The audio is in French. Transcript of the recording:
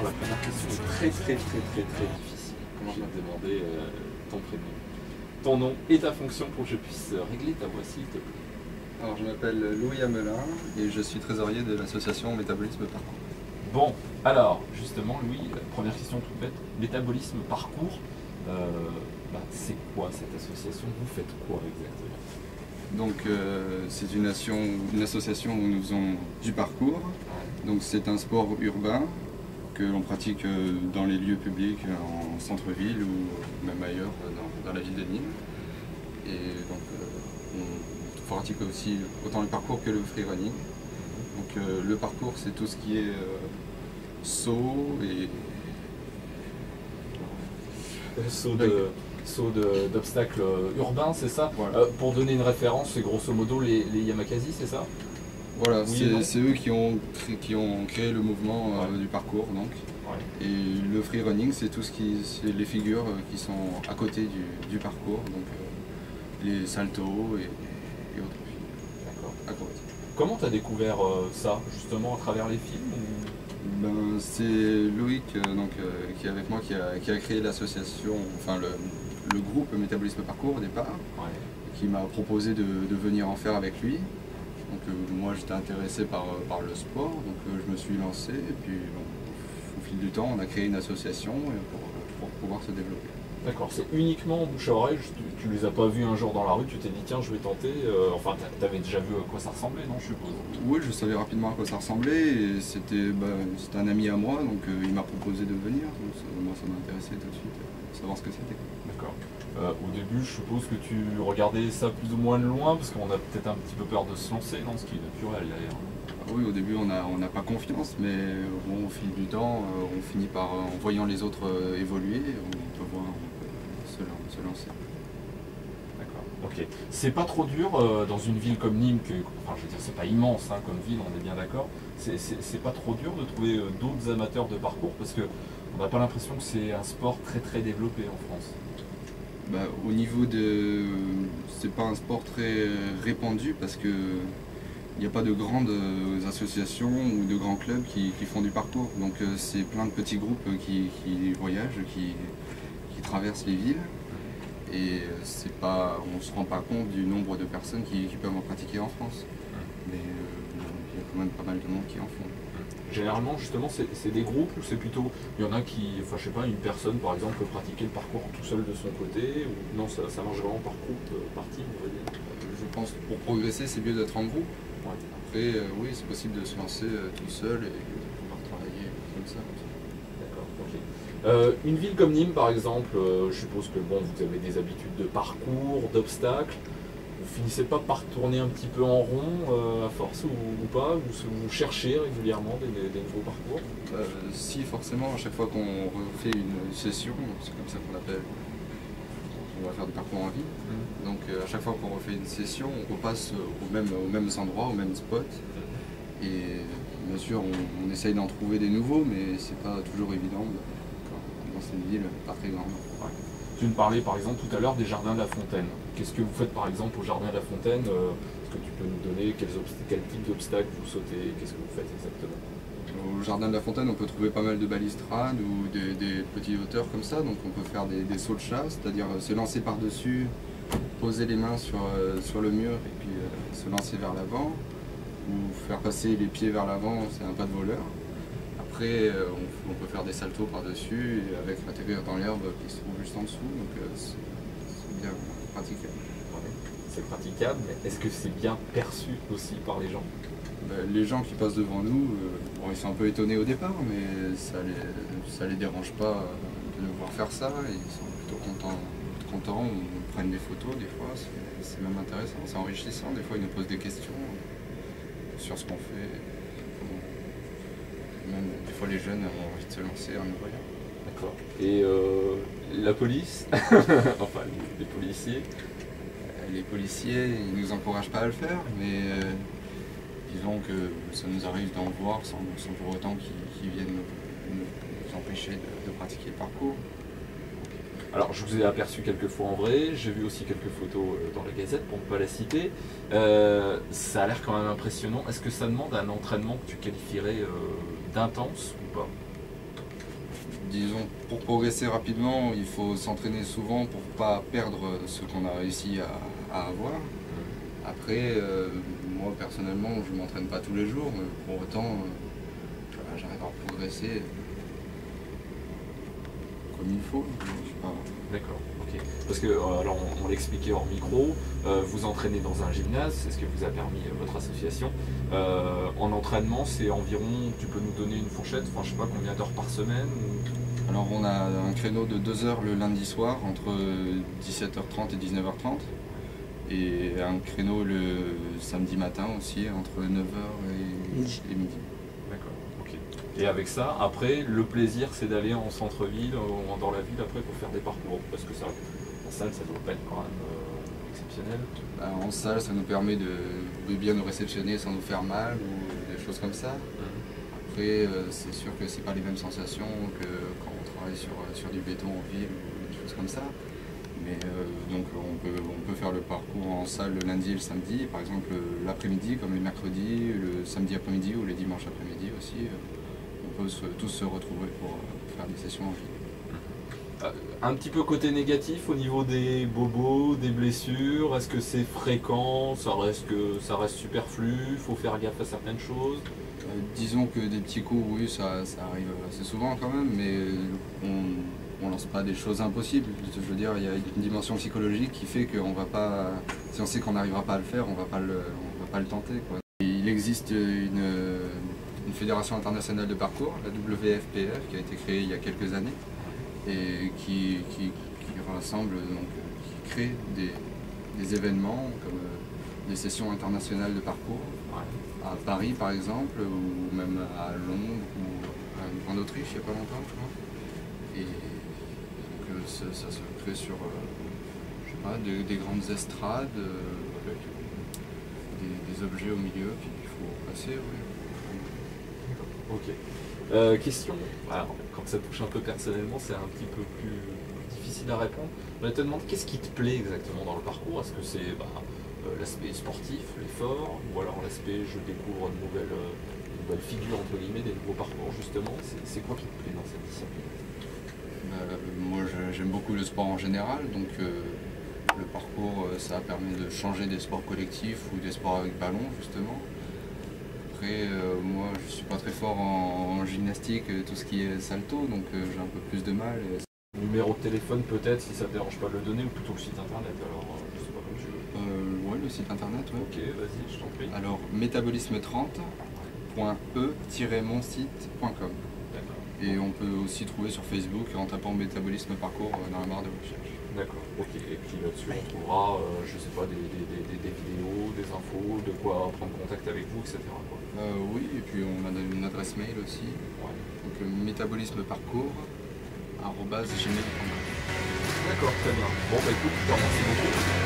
Alors la première question est très difficile. Comment je vais te demander ton prénom, ton nom et ta fonction pour que je puisse régler ta voix s'il te plaît. Alors je m'appelle Louis Amelin et je suis trésorier de l'association Métabolisme Parcours. Bon, alors justement Louis, première question toute bête, Métabolisme Parcours, c'est quoi cette association? Vous faites quoi exactement? Donc c'est une association où nous faisons du parcours. Donc c'est un sport urbain que l'on pratique dans les lieux publics, en centre-ville ou même ailleurs dans la ville de Nîmes. Et donc on pratique aussi autant le parcours que le freerunning. Donc le parcours c'est tout ce qui est saut et saut d'obstacles urbains, c'est ça? Voilà. Pour donner une référence, c'est grosso modo les Yamakasi, c'est ça? Voilà, Oui, c'est eux qui ont créé le mouvement du parcours. Donc. Ouais. Et le freerunning, c'est tout c'est les figures qui sont à côté du parcours, donc les saltos et autres D'accord. acrobatiques. Comment tu as découvert ça, justement, à travers les films ou... C'est Loïc qui est avec moi qui a créé l'association, enfin le groupe Métabolisme Parcours au départ, qui m'a proposé de venir en faire avec lui. Donc moi j'étais intéressé par le sport, donc je me suis lancé et puis au fil du temps on a créé une association pour pouvoir se développer. D'accord, c'est uniquement bouche à oreille, tu les as pas vus un jour dans la rue, tu t'es dit tiens je vais tenter, enfin tu avais déjà vu à quoi ça ressemblait, non, je suppose? Oui, je savais rapidement à quoi ça ressemblait et c'était un ami à moi, donc il m'a proposé de venir, donc moi ça m'a intéressé tout de suite, savoir ce que c'était. D'accord. Au début je suppose que tu regardais ça plus ou moins de loin, parce qu'on a peut-être un petit peu peur de se lancer, non, ce qui est naturel d'ailleurs. Oui, au début on n'a pas confiance, mais bon, au fil du temps, on finit par, en voyant les autres évoluer, on peut voir, se lancer. D'accord, ok. C'est pas trop dur dans une ville comme Nîmes, enfin je veux dire c'est pas immense hein, comme ville, on est bien d'accord, c'est pas trop dur de trouver d'autres amateurs de parcours, parce que on n'a pas l'impression que c'est un sport très développé en France. Au niveau de... c'est pas un sport très répandu parce que il n'y a pas de grandes associations ou de grands clubs qui font du parcours. Donc c'est plein de petits groupes qui voyagent, qui traversent les villes. Et on ne se rend pas compte du nombre de personnes qui peuvent en pratiquer en France. Mais il y a quand même pas mal de monde qui en font. Généralement, justement, c'est des groupes ou c'est plutôt... Il y en a qui, enfin je sais pas, une personne par exemple peut pratiquer le parcours tout seul de son côté, ou non, ça marche vraiment par groupe, par team, on va dire. Je pense que pour progresser, c'est mieux d'être en groupe. Ouais. Après, oui, c'est possible de se lancer tout seul et de pouvoir travailler comme ça. D'accord, ok. Une ville comme Nîmes, par exemple, je suppose que bon, vous avez des habitudes de parcours, d'obstacles. Vous finissez pas par tourner un petit peu en rond à force ou pas? Vous cherchez régulièrement des nouveaux parcours? Si, forcément, à chaque fois qu'on refait une session, c'est comme ça qu'on appelle, on va faire du parcours en ville. Donc à chaque fois qu'on refait une session, on repasse aux mêmes endroits, aux mêmes spots. Et bien sûr, on essaye d'en trouver des nouveaux, mais c'est pas toujours évident dans une ville pas très grande. Ouais. Tu me parlais par exemple tout à l'heure des Jardins de la Fontaine. Qu'est-ce que vous faites par exemple au Jardin de la Fontaine? Est-ce que tu peux nous donner quel type d'obstacles vous sautez? Qu'est-ce que vous faites exactement? Au Jardin de la Fontaine, on peut trouver pas mal de balustrades ou des petites hauteurs comme ça. Donc on peut faire des sauts de chat, c'est-à-dire se lancer par-dessus, poser les mains sur le mur et puis se lancer vers l'avant. Ou faire passer les pieds vers l'avant, c'est un pas de voleur. Après, on peut faire des saltos par-dessus et avec l'atterrir dans l'herbe qui se trouve juste en dessous, donc c'est bien praticable. Ouais, c'est praticable, mais est-ce que c'est bien perçu aussi par les gens? Les gens qui passent devant nous, ils sont un peu étonnés au départ, mais ça les dérange pas de nous voir faire ça, et ils sont plutôt contents, ils prennent des photos des fois, c'est même intéressant, c'est enrichissant, des fois ils nous posent des questions sur ce qu'on fait. Même des fois les jeunes ont envie de se lancer en nous voyant. D'accord. Et la police enfin les policiers? Les policiers, ils nous encouragent pas à le faire, mais disons que ça nous arrive d'en voir sans pour autant qu'ils viennent nous empêcher de pratiquer le parcours. Alors je vous ai aperçu quelques fois en vrai, j'ai vu aussi quelques photos dans la Gazette pour ne pas la citer. Ça a l'air quand même impressionnant. Est-ce que ça demande un entraînement que tu qualifierais d'intense ou pas? disons, pour progresser rapidement, il faut s'entraîner souvent pour pas perdre ce qu'on a réussi à avoir. Après, moi personnellement, je ne m'entraîne pas tous les jours, mais pour autant, j'arrive à progresser comme il faut. D'accord, ok. Parce que, alors on l'expliquait hors micro, vous entraînez dans un gymnase, c'est ce que vous a permis votre association. En entraînement, c'est environ, tu peux nous donner une fourchette, enfin je sais pas combien d'heures par semaine Alors on a un créneau de 2 heures le lundi soir, entre 17h30 et 19h30. Et un créneau le samedi matin aussi, entre 9h et midi. D'accord, ok. Et avec ça, après, le plaisir, c'est d'aller en centre-ville, dans la ville, après, pour faire des parcours. Parce que ça, en salle, ça doit pas être quand même exceptionnel. En salle, ça nous permet de bien nous réceptionner sans nous faire mal, ou des choses comme ça. Après, c'est sûr que c'est pas les mêmes sensations que quand on travaille sur du béton en ville, ou des choses comme ça. Mais donc on peut faire le parcours en salle le lundi et le samedi, par exemple l'après-midi comme le mercredi, le samedi après-midi ou le dimanche après-midi aussi. On peut tous se retrouver pour faire des sessions en ville. Un petit peu côté négatif au niveau des bobos, des blessures, est-ce que c'est fréquent, ça reste superflu, il faut faire gaffe à certaines choses? Disons que des petits coups, oui, ça arrive assez souvent quand même, mais on lance pas des choses impossibles. Je veux dire, il y a une dimension psychologique qui fait qu'on va pas, si on sait qu'on n'arrivera pas à le faire, on va pas le tenter, quoi. Il existe une fédération internationale de parcours, la WFPF, qui a été créée il y a quelques années et qui rassemble, donc, qui crée des événements comme des sessions internationales de parcours. À Paris par exemple, ou même à Londres, ou en Autriche il n'y a pas longtemps je crois. Et donc ça se crée sur je sais pas, des grandes estrades, avec des objets au milieu qu'il faut passer. Oui. Ok. Question, alors, quand ça touche un peu personnellement, c'est un petit peu plus difficile à répondre. Je te demande qu'est-ce qui te plaît exactement dans le parcours? Est-ce que c'est l'aspect sportif, l'effort, ou alors l'aspect je découvre une nouvelle figure entre guillemets, des nouveaux parcours justement, c'est quoi qui te plaît dans cette discipline? Moi j'aime beaucoup le sport en général, donc le parcours ça permet de changer des sports collectifs ou des sports avec ballon justement. Après moi je suis pas très fort en gymnastique, tout ce qui est salto, donc j'ai un peu plus de mal. Numéro de téléphone peut-être, si ça te dérange pas de le donner, ou plutôt le site internet, alors je sais pas comme tu veux. Ouais, le site internet, ouais. Ok, vas-y, je t'en prie. Alors, métabolisme30.e-monsite.com. Et on peut aussi trouver sur Facebook en tapant métabolisme parcours dans la barre de recherche. D'accord, ok. Et puis là-dessus, on trouvera, je sais pas, des vidéos, des infos, de quoi prendre contact avec vous, etc. quoi. Oui, et puis on a une adresse mail aussi. Ouais. Donc, métabolismeparcours@gmail.com. D'accord, très bien. Bon, bah écoute, je te remercie beaucoup.